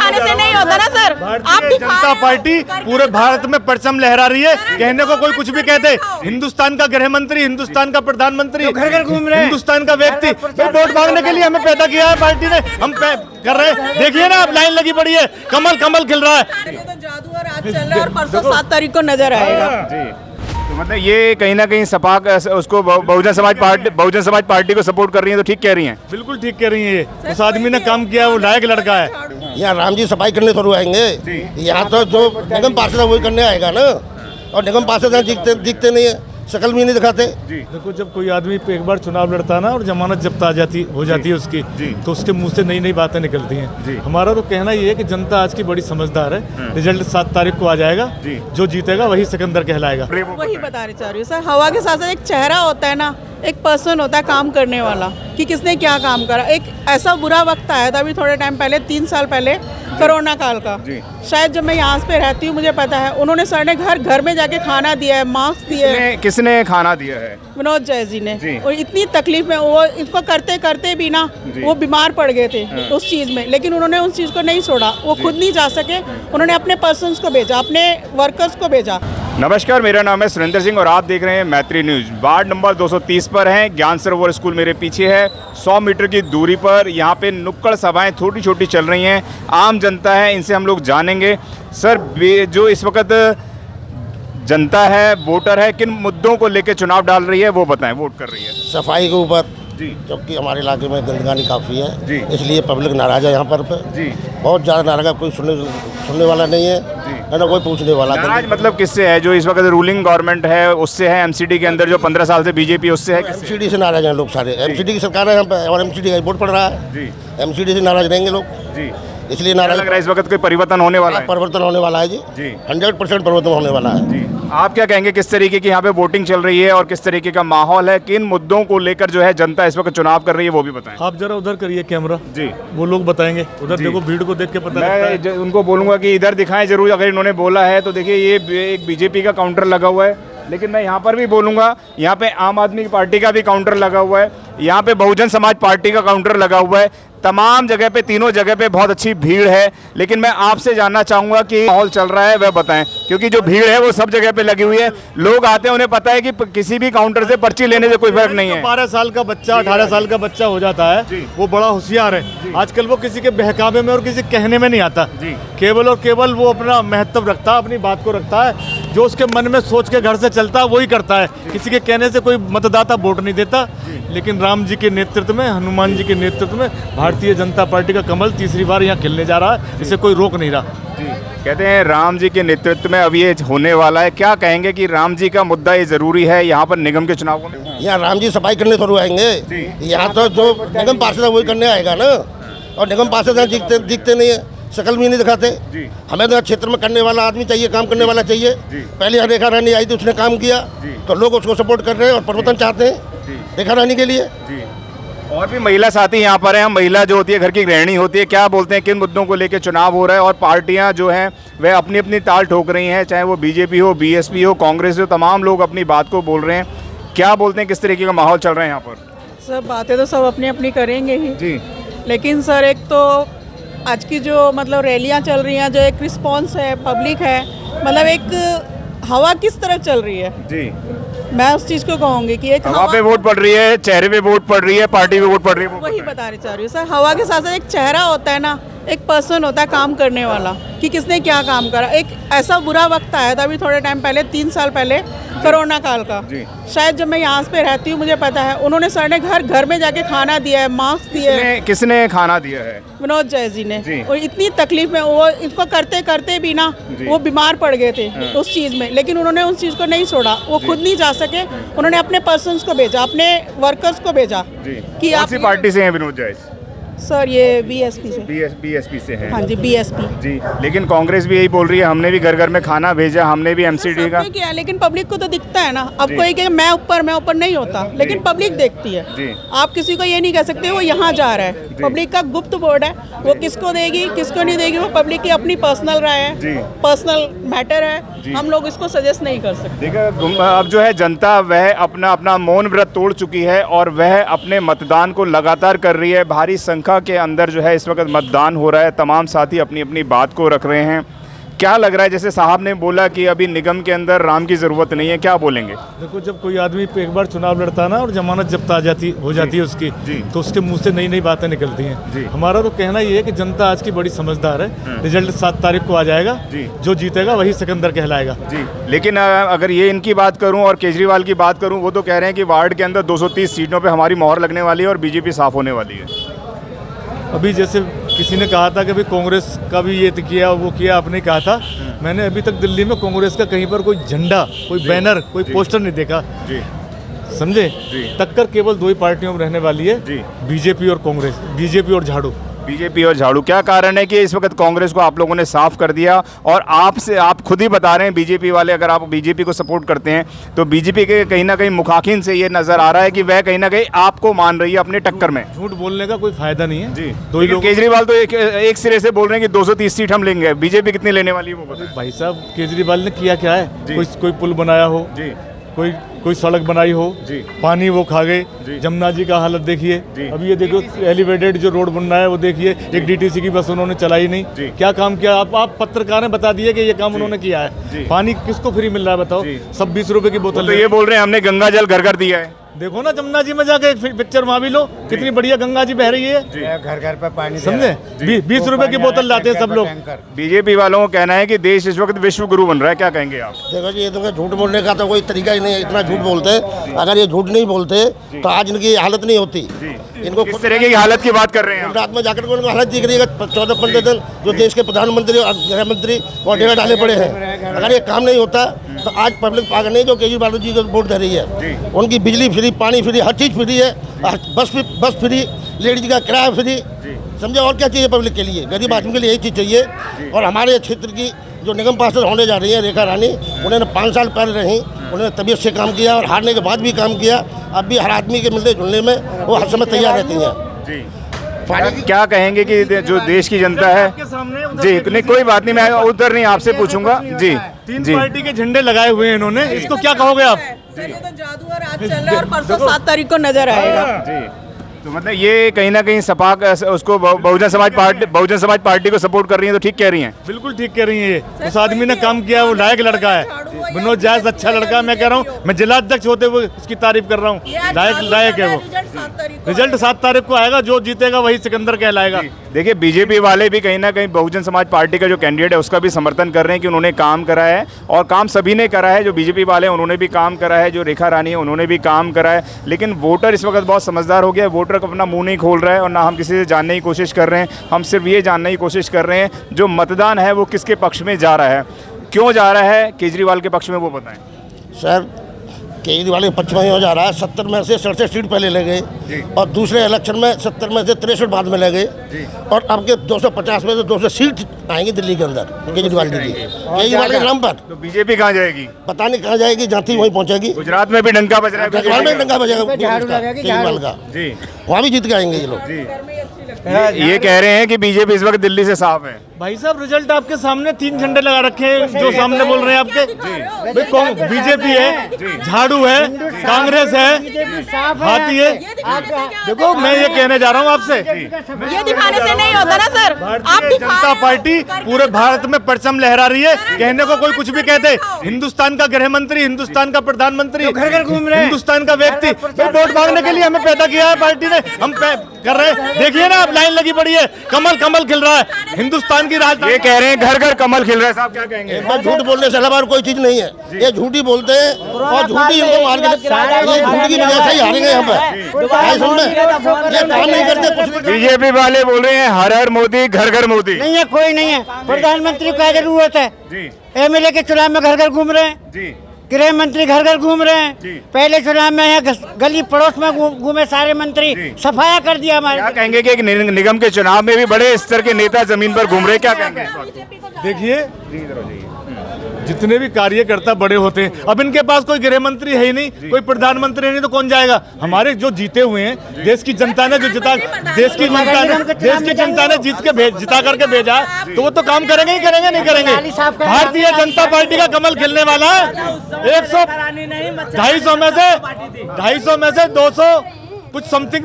दिखाने से नहीं होता ना सर। भारतीय जनता पार्टी पूरे भारत में परचम लहरा रही है। कहने को कोई कुछ भी कहते, हिंदुस्तान का गृह मंत्री, हिंदुस्तान का प्रधानमंत्री, घर घर घूम रहे हैं, हिंदुस्तान का व्यक्ति वोट मांगने के लिए हमें पैदा किया है पार्टी ने। हम कर रहे हैं, देखिए ना आप, लाइन लगी पड़ी है, कमल कमल खिल रहा है। जादू और आज चल रहा है और परसों 7 तारीख को नजर आएगा। जी, तो मतलब ये कहीं ना कहीं सपा उसको बहुजन समाज पार्टी को सपोर्ट कर रही है, तो ठीक कह रही हैं। बिल्कुल ठीक कह रही है। ये उस आदमी ने काम किया, वो लायक लड़का है। यहाँ राम जी सफाई करने थोड़ी आएंगे, यहाँ तो जो निगम पार्षद है वही करने आएगा ना। और निगम पार्षद दिखते नहीं है, शक्ल भी नहीं दिखाते। देखो, जब कोई आदमी एक बार चुनाव लड़ता है ना और जमानत जब्त हो जाती है उसकी, तो उसके मुंह से नई नई बातें निकलती हैं। हमारा तो कहना ये है कि जनता आज की बड़ी समझदार है। रिजल्ट 7 तारीख को आ जाएगा, जो जीतेगा वही सिकंदर कहलाएगा। वही बताने चाह रही हूँ सर। हवा के साथ साथ एक चेहरा होता है ना, एक पर्सन होता है काम करने वाला, कि किसने क्या काम करा। एक ऐसा बुरा वक्त आया था अभी थोड़े टाइम पहले, 3 साल पहले, कोरोना काल का। शायद जब मैं यहाँ पे रहती हूँ मुझे पता है, उन्होंने सर ने घर में जाके खाना दिया है, मास्क दिए है। किसने खाना दिया है? विनोद जय जी ने। और इतनी तकलीफ में वो इसको करते करते भी ना वो बीमार पड़ गए थे उस चीज़ में, लेकिन उन्होंने उस चीज़ को नहीं छोड़ा। वो खुद नहीं जा सके, उन्होंने अपने पर्सन्स को भेजा, अपने वर्कर्स को भेजा। नमस्कार, मेरा नाम है सुरेंद्र सिंह और आप देख रहे हैं मैत्री न्यूज़। वार्ड नंबर 230 पर हैं, ज्ञान सरोवर स्कूल मेरे पीछे है। 100 मीटर की दूरी पर यहाँ पे नुक्कड़ सभाएं छोटी छोटी चल रही हैं। आम जनता है, इनसे हम लोग जानेंगे। सर, जो इस वक्त जनता है, वोटर है, किन मुद्दों को लेकर चुनाव डाल रही है वो बताएं, वोट कर रही है? सफाई के ऊपर, जबकि हमारे इलाके में गंदगानी काफ़ी है, इसलिए पब्लिक नाराज़ है। यहाँ पर बहुत ज़्यादा नाराज़ है, कोई सुनने वाला नहीं है ना कोई पूछने वाला। नाराज मतलब किससे है? जो इस वक्त रूलिंग गवर्नमेंट है उससे है? एमसीडी के अंदर जो 15 साल से बीजेपी, उससे है? एमसीडी से नाराज हैं लोग सारे। एमसीडी की सरकार है यहाँ पे और एमसीडी का वोट पड़ रहा है। एमसीडी से नाराज रहेंगे लोग, इसलिए नाराज लग रहा है। इस वक्त कोई परिवर्तन होने वाला है? परिवर्तन होने वाला है जी, 100% परिवर्तन होने वाला है। आप क्या कहेंगे, किस तरीके की यहाँ पे वोटिंग चल रही है और किस तरीके का माहौल है? किन मुद्दों को लेकर जो है जनता इस वक्त चुनाव कर रही है वो भी बताएं। आप जरा उधर करिए कैमरा, वो लोग बताएंगे। उधर देखो, भीड़ को देख के पता लगता है। उनको बोलूंगा कि इधर दिखाएं जरूर, अगर इन्होंने बोला है तो। देखिए, ये एक बीजेपी का काउंटर लगा हुआ है, लेकिन मैं यहाँ पर भी बोलूँगा, यहाँ पे आम आदमी पार्टी का भी काउंटर लगा हुआ है, यहाँ पे बहुजन समाज पार्टी का काउंटर लगा हुआ है। तमाम जगह पे, तीनों जगह पे बहुत अच्छी भीड़ है। लेकिन मैं आपसे जानना चाहूँगा कि माहौल चल रहा है वह बताएं, क्योंकि जो भीड़ है वो सब जगह पे लगी हुई है। लोग आते हैं, उन्हें पता है कि किसी भी काउंटर से पर्ची लेने से कोई फर्क नहीं है। 12 साल का बच्चा, 18 साल का बच्चा हो जाता है, वो बड़ा होशियार है। आजकल वो किसी के बहकावे में और किसी कहने में नहीं आता। केवल और केवल वो अपना महत्व रखता है, अपनी बात को रखता है, जो उसके मन में सोच के घर से चलता है वही करता है। किसी के कहने से कोई मतदाता वोट नहीं देता। लेकिन राम जी के नेतृत्व में, हनुमान जी के नेतृत्व में भारतीय जनता पार्टी का कमल तीसरी बार यहाँ खिलने जा रहा है। इसे कोई रोक नहीं रहा। कहते हैं राम जी के नेतृत्व में अब ये होने वाला है। क्या कहेंगे कि राम जी का मुद्दा ये जरूरी है यहाँ पर निगम के चुनाव में? यहाँ राम जी सफाई करने थोड़ी आएंगे, यहाँ तो जो निगम पार्षद है वही करने आएगा ना। और निगम पार्षद दिखते नहीं है, शक्ल भी नहीं दिखाते। हमें तो क्षेत्र में करने वाला आदमी चाहिए, काम करने वाला चाहिए। पहले यहाँ रेखा रानी आई थी, उसने काम किया, तो लोग उसको सपोर्ट कर रहे हैं और परिवर्तन चाहते हैं रेखा रानी के लिए। और भी महिला साथी यहाँ पर हैं। हम महिला जो होती है घर की गृहिणी होती है, क्या बोलते हैं, किन मुद्दों को लेकर चुनाव हो रहा है? और पार्टियाँ जो हैं वह अपनी अपनी ताल ठोक रही हैं, चाहे वो बीजेपी हो, बीएसपी हो, कांग्रेस हो, तमाम लोग अपनी बात को बोल रहे हैं। क्या बोलते हैं, किस तरीके का माहौल चल रहा है यहाँ पर? सब बातें तो सब अपनी अपनी करेंगे ही, लेकिन सर एक तो आज की जो मतलब रैलियाँ चल रही हैं, जो एक रिस्पॉन्स है, पब्लिक है, मतलब एक हवा किस तरफ चल रही है, मैं उस चीज को कहूंगी कि एक हवा पे वोट पड़ रही है, चेहरे पे वोट पड़ रही है, पार्टी पे वोट पड़ रही है, वही बताने चाह रही हूँ सर। हवा के साथ साथ एक चेहरा होता है ना, एक पर्सन होता है काम करने वाला, कि किसने क्या काम करा। एक ऐसा बुरा वक्त आया था अभी थोड़े टाइम पहले, 3 साल पहले, कोरोना काल का। शायद जब मैं यहाँ पे रहती हूँ मुझे पता है, उन्होंने सर ने घर में जाके खाना दिया है, मास्क दिए है। किसने खाना दिया है? विनोद जय जी ने। और इतनी तकलीफ में वो इसको करते करते भी ना वो बीमार पड़ गए थे उस चीज़ में, लेकिन उन्होंने उस चीज़ को नहीं छोड़ा। वो खुद नहीं जा सके, उन्होंने अपने पर्सन्स को भेजा, अपने वर्कर्स को भेजा। कि आप कौन सी पार्टी से हैं विनोद जय? सर ये बीएसपी से। बीएसपी से हैं? हाँ जी, बीएसपी जी। लेकिन कांग्रेस भी यही बोल रही है, हमने भी घर घर में खाना भेजा, हमने भी एमसीडी का किया, लेकिन पब्लिक को तो दिखता है ना। अब कोई कहे मैं ऊपर नहीं होता, लेकिन पब्लिक देखती है। आप किसी को ये नहीं कह सकते वो यहाँ जा रहा है। पब्लिक का गुप्त बोर्ड है, वो किसको देगी किसको नहीं देगी वो पब्लिक की अपनी पर्सनल राय है, पर्सनल मैटर है। हम लोग इसको सजेस्ट नहीं कर सकते। देखिए अब जो है जनता वह अपना अपना मौन व्रत तोड़ चुकी है और वह अपने मतदान को लगातार कर रही है। भारी संख्या के अंदर जो है इस वक्त मतदान हो रहा है। तमाम साथी अपनी अपनी बात को रख रहे हैं। क्या लग रहा है, जैसे साहब ने बोला कि अभी निगम के अंदर राम की ज़रूरत नहीं है, क्या बोलेंगे? देखो, जब कोई आदमी एक बार चुनाव लड़ता है ना और जमानत जब्त आ जाती हो जाती है उसकी, तो उसके मुंह से नई नई बातें निकलती हैं। हमारा तो कहना ये है कि जनता आज की बड़ी समझदार है। रिजल्ट 7 तारीख को आ जाएगा, जो जीतेगा वही सिकंदर कहलाएगा। लेकिन अगर ये इनकी बात करूं और केजरीवाल की बात करूं, वो तो कह रहे हैं कि वार्ड के अंदर 230 सीटों पे हमारी मोहर लगने वाली है और बीजेपी साफ होने वाली है। अभी जैसे किसी ने कहा था कि अभी कांग्रेस का भी ये किया वो किया, आपने कहा था, मैंने अभी तक दिल्ली में कांग्रेस का कहीं पर कोई झंडा, कोई बैनर, कोई पोस्टर नहीं देखा। समझे? टक्कर केवल 2 ही पार्टियों में रहने वाली है, बीजेपी और कांग्रेस, बीजेपी और झाड़ू। बीजेपी और झाड़ू। क्या कारण है कि इस वक्त कांग्रेस को आप लोगों ने साफ कर दिया और आप खुद ही बता रहे हैं बीजेपी वाले, अगर आप बीजेपी को सपोर्ट करते हैं तो बीजेपी के कहीं ना कहीं मुखाखिन से ये नजर आ रहा है कि वह कहीं ना कहीं आपको मान रही है अपने टक्कर में। झूठ बोलने का कोई फायदा नहीं है जी। तो केजरीवाल तो एक सिरे से बोल रहे हैं कि 230 सीट हम लेंगे, बीजेपी कितनी लेने वाली है वो बताएं। भाई साहब, केजरीवाल ने किया क्या है? कोई पुल बनाया हो, कोई सड़क बनाई हो, पानी वो खा गए। जमुना जी का हालत देखिए, अभी ये देखो एलिवेटेड जो रोड बन रहा है वो देखिए, एक डीटीसी की बस उन्होंने चलाई नहीं। क्या काम किया? आप पत्रकार ने बता दिए कि ये काम उन्होंने किया है। पानी किसको फ्री मिल रहा है बताओ? सब 20 रुपए की बोतल। तो ये बोल रहे हैं हमने गंगा जल घर घर दिया है। देखो ना जमुना जी में जाके पिक्चर वहाँ भी लो, कितनी बढ़िया गंगा जी बह रही है। घर घर पे पानी, समझे? 20 रुपए की बोतल लाते हैं सब लोग। बीजेपी वालों को कहना है कि देश इस वक्त विश्व गुरु बन रहा है, क्या कहेंगे आप? देखो जी, ये तो झूठ बोलने का तो कोई तरीका ही नहीं है। इतना झूठ बोलते हैं, अगर ये झूठ नहीं बोलते तो आज इनकी हालत नहीं होती। इनको किस तरह की हालत की बात कर रहे हैं? रात में जाकर उनको हालत दिख रही है। 14-15 दिन जो देश के प्रधानमंत्री और गृह मंत्री और डेरा डाले पड़े हैं। अगर ये काम नहीं होता तो आज पब्लिक पागल नहीं जो केजरीवाल जी को वोट दे रही है। उनकी बिजली फ्री, पानी फ्री, हर चीज़ फ्री है। बस फ्री, लेडीज का किराया फ्री। समझे? और क्या चाहिए पब्लिक के लिए? गरीब आदमी के लिए यही चीज़ चाहिए। और हमारे क्षेत्र की जो निगम पार्षद होने जा रही है रेखा रानी, उन्होंने 5 साल पहले रही, उन्होंने तबीयत से काम किया और हारने के बाद भी काम किया। अब भी हर आदमी के मिलने जुलने में वो हर समय तैयार रहती हैं। क्या कहेंगे कि जो देश की जनता है जी, नहीं कोई बात नहीं, मैं उधर नहीं आपसे पूछूंगा जी। 3 पार्टी के झंडे लगाए हुए हैं इन्होंने, इसको क्या कहोगे आप? सर, ये तो जादू और आज चल रहा है और परसों 7 तारीख को नजर आएगा। तो मतलब ये कहीं ना कहीं सपा उसको बहुजन समाज पार्टी को सपोर्ट कर रही है, तो ठीक कह रही हैं? बिल्कुल ठीक कह रही है। ये उस आदमी ने काम किया, वो लायक लड़का है, विनोद जायज अच्छा लड़का है। मैं कह रहा हूँ, मैं जिला अध्यक्ष होते हुए उसकी तारीफ कर रहा हूँ। लायक है वो। रिजल्ट 7 तारीख को आएगा, जो जीतेगा वही सिकंदर कहलाएगा। देखिए, बीजेपी वाले भी कहीं ना कहीं बहुजन समाज पार्टी का जो कैंडिडेट है उसका भी समर्थन कर रहे हैं कि उन्होंने काम करा है और काम सभी ने करा है। जो बीजेपी वाले हैं उन्होंने भी काम करा है, जो रेखा रानी है उन्होंने भी काम करा है। लेकिन वोटर इस वक्त बहुत समझदार हो गया है। वोटर अपना मुंह नहीं खोल रहा है और ना हम किसी से जानने की कोशिश कर रहे हैं। हम सिर्फ ये जानने की कोशिश कर रहे हैं जो मतदान है वो किसके पक्ष में जा रहा है, क्यों जा रहा है केजरीवाल के पक्ष में, वो बताएं। सर, केजरीवाल के पक्ष में हो जा रहा है। 70 में से 67 सीट पहले ले गए और दूसरे इलेक्शन में 70 में से 63 बाद में ले गए और अब के 250 में से 200 सीट आएंगी दिल्ली के अंदर केजरीवाल जी की, केजरीवाल के नाम पर। तो बीजेपी कहाँ जाएगी? पता नहीं कहाँ जाएगी, जाती वहीं पहुँचेगी। गुजरात में भी डंका बज रहा है, केजरीवाल में डंका बजेगा केजरीवाल का जी, वहाँ भी जीत के आएंगे ये लोग। ये कह रहे हैं कि बीजेपी इस वक्त दिल्ली से साफ है। भाई साहब, रिजल्ट आपके सामने 3 झंडे लगा रखे हैं, जो सामने बोल रहे हैं आपके। बीजेपी है, झाड़ू है, कांग्रेस है, हाथी है। देखो, मैं ये कहने जा रहा हूँ आपसे, ये दिखाने से नहीं होता ना सर। भारतीय जनता पार्टी पूरे भारत में परचम लहरा रही है। कहने को कोई कुछ भी कहते, हिंदुस्तान का गृह मंत्री, हिंदुस्तान का प्रधानमंत्री, घर घर घूम रहे, हिंदुस्तान का व्यक्ति। वोट मांगने के लिए हमें पैदा किया है पार्टी ने, हम कर रहे हैं। देखिए ना, आप लाइन लगी पड़ी है, कमल कमल खिल रहा है। हिंदुस्तान की राजधानी, ये कह रहे हैं घर घर कमल खिल रहा है। साहब क्या कहेंगे? झूठ बोलने से अलावा और कोई चीज नहीं है। ये झूठी बोलते हैं और झूठी इनको मार के, ये झूठ की वजह से ही हारेंगे यहाँ पर। ये काम नहीं करते कुछ भी। बीजेपी वाले बोल रहे हैं हर हर मोदी, घर घर मोदी। नहीं है, कोई नहीं है। प्रधानमंत्री को क्या जरूरत है? एमएलए के चुनाव में घर घर घूम रहे हैं, गृह मंत्री घर घर घूम रहे हैं। पहले चुनाव में यहाँ गली पड़ोस में घूमे सारे मंत्री, सफाया कर दिया हमारे। क्या कहेंगे कि निगम के चुनाव में भी बड़े स्तर के नेता जमीन पर घूम रहे, क्या कहेंगे? देखिए, जितने भी कार्यकर्ता बड़े होते हैं, अब इनके पास कोई गृह मंत्री है ही नहीं, कोई प्रधानमंत्री है नहीं, तो कौन जाएगा? हमारे जो जीते हुए हैं, देश की जनता ने जो देश की जनता ने जिता करके भेजा, तो वो तो काम करेंगे ही करेंगे, नहीं करेंगे? भारतीय जनता पार्टी का कमल खिलने वाला है। 250 में से 200 कुछ समथिंग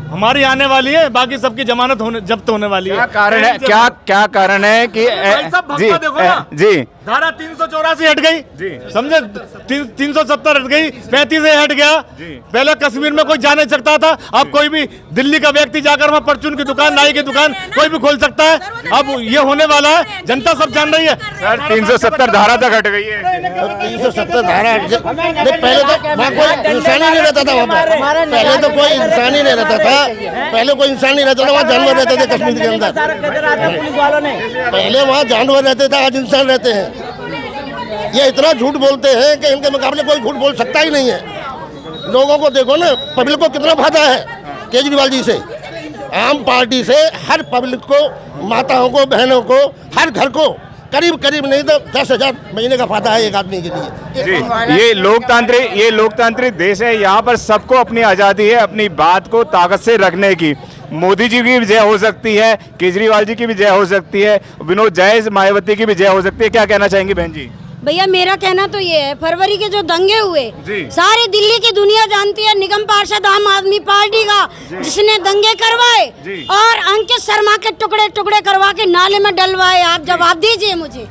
हमारी आने वाली है, बाकी सबकी जमानत जब्त होने वाली है। क्या कारण है, क्या कारण है कि जी धारा 384 हट गई, समझे? 370 हट गई, 35 हट गया। पहले कश्मीर में कोई जा नहीं सकता था, अब कोई भी दिल्ली का व्यक्ति जाकर वहाँ परचून की दुकान, नाई की दुकान कोई भी खोल सकता है। अब ये होने वाला है, जनता सब जान रही है। सर 370 धारा तक हट गई है। 370 धारा पहले तो वहाँ कोई इंसान ही नहीं रहता था। वहाँ पहले तो कोई इंसान ही नहीं रहता था, पहले कोई इंसान नहीं रहता था, वहाँ जानवर रहते थे कश्मीर के अंदर। पहले वहाँ जानवर रहते थे, आज इंसान रहते हैं। ये इतना झूठ बोलते हैं कि इनके मुकाबले कोई झूठ बोल सकता ही नहीं है। लोगों को देखो ना, पब्लिक को कितना फायदा है केजरीवाल जी से, आम पार्टी से। हर पब्लिक को, माताओं को, बहनों को, हर घर को करीब नहीं तो 10,000 महीने का फायदा है एक आदमी के लिए। जी, ये लोकतांत्रिक देश है, यहाँ पर सबको अपनी आज़ादी है अपनी बात को ताकत से रखने की। मोदी जी की भी जय हो सकती है, केजरीवाल जी की भी जय हो सकती है, विनोद जय मायावती की भी जय हो सकती है। क्या कहना चाहेंगी बहन जी? भैया मेरा कहना तो ये है, फरवरी के जो दंगे हुए सारी दिल्ली की दुनिया जानती है, निगम पार्षद आम आदमी पार्टी का जिसने दंगे करवाए और अंकित शर्मा के टुकड़े टुकड़े करवा के नाले में डलवाए। आप जवाब दीजिए मुझे।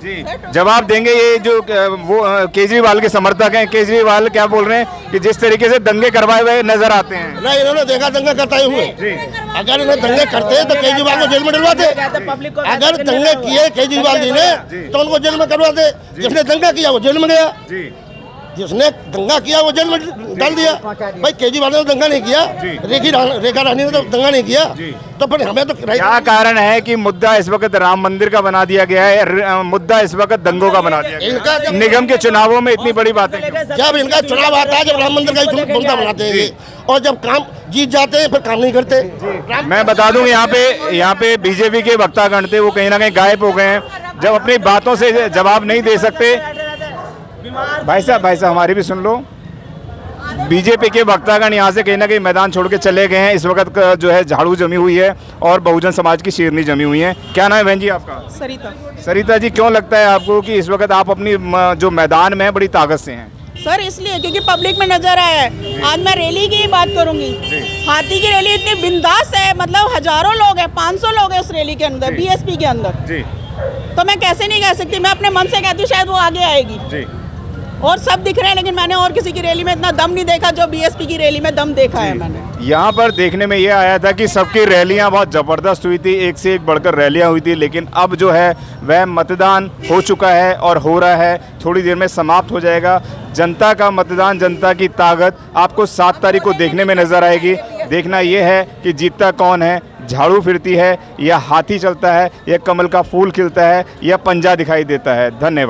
जवाब देंगे। ये जो वो केजरीवाल के समर्थक हैं, केजरीवाल क्या बोल रहे हैं कि जिस तरीके से दंगे करवाए हुए नजर आते हैं। नहीं, इन्होंने देखा दंगा करते हुए। अगर इन्हें दंगे करते तो केजरीवाल को जेल में डलवाते। अगर दंगे किए केजरीवाल जी ने तो उनको जेल में करवाते। जिसने दंगा किया वो जेल में गया, जिसने दंगा किया वो जेल में डाल दिया। भाई केजरीवाल ने दंगा नहीं किया, रेखा रानी ने तो दंगा नहीं किया, तो फिर हमें तो क्या कारण है कि मुद्दा इस वक्त राम मंदिर का बना दिया गया है, मुद्दा इस वक्त दंगों का बना दिया गया है? निगम के चुनावों में इतनी बड़ी बातें जब इनका चुनाव आता है, जब राम मंदिर का मुद्दा बनाते हैं ये, और जब काम जीत जाते हैं फिर काम नहीं करते। मैं बता दूं यहाँ पे बीजेपी के वक्तागण थे, वो कहीं ना कहीं गायब हो गए हैं। जब अपनी बातों से जवाब नहीं दे सकते, भाई साहब हमारी भी सुन लो। बीजेपी के वक्तागण यहाँ से कहीं ना कहीं मैदान छोड़ के चले गए हैं। इस वक्त जो है झाड़ू जमी हुई है और बहुजन समाज की शेरनी जमी हुई है। क्या नाम है बहन जी आपका? सरिता जी, क्यों लगता है आपको कि इस वक्त आप अपनी जो मैदान में है बड़ी ताकत से हैं? सर इसलिए क्योंकि पब्लिक में नजर आया है। आज मैं रैली की ही बात करूंगी। हाथी की रैली इतनी बिंदास है, मतलब हजारों लोग हैं, 500 लोग हैं उस रैली के अंदर, बीएसपी के अंदर। तो मैं कैसे नहीं कह सकती, मैं अपने मन से कहती हूँ शायद वो आगे आएगी। और सब दिख रहे हैं, लेकिन मैंने और किसी की रैली में इतना दम नहीं देखा जो बीएसपी की रैली में दम देखा है मैंने। यहाँ पर देखने में ये आया था कि सबकी रैलियाँ बहुत ज़बरदस्त हुई थी, एक से एक बढ़कर रैलियाँ हुई थी, लेकिन अब जो है वह मतदान हो चुका है और हो रहा है, थोड़ी देर में समाप्त हो जाएगा। जनता का मतदान, जनता की ताकत आपको 7 तारीख को देखने में नजर आएगी। देखना यह है कि जीतता कौन है, झाड़ू फिरती है या हाथी चलता है या कमल का फूल खिलता है या पंजा दिखाई देता है। धन्यवाद।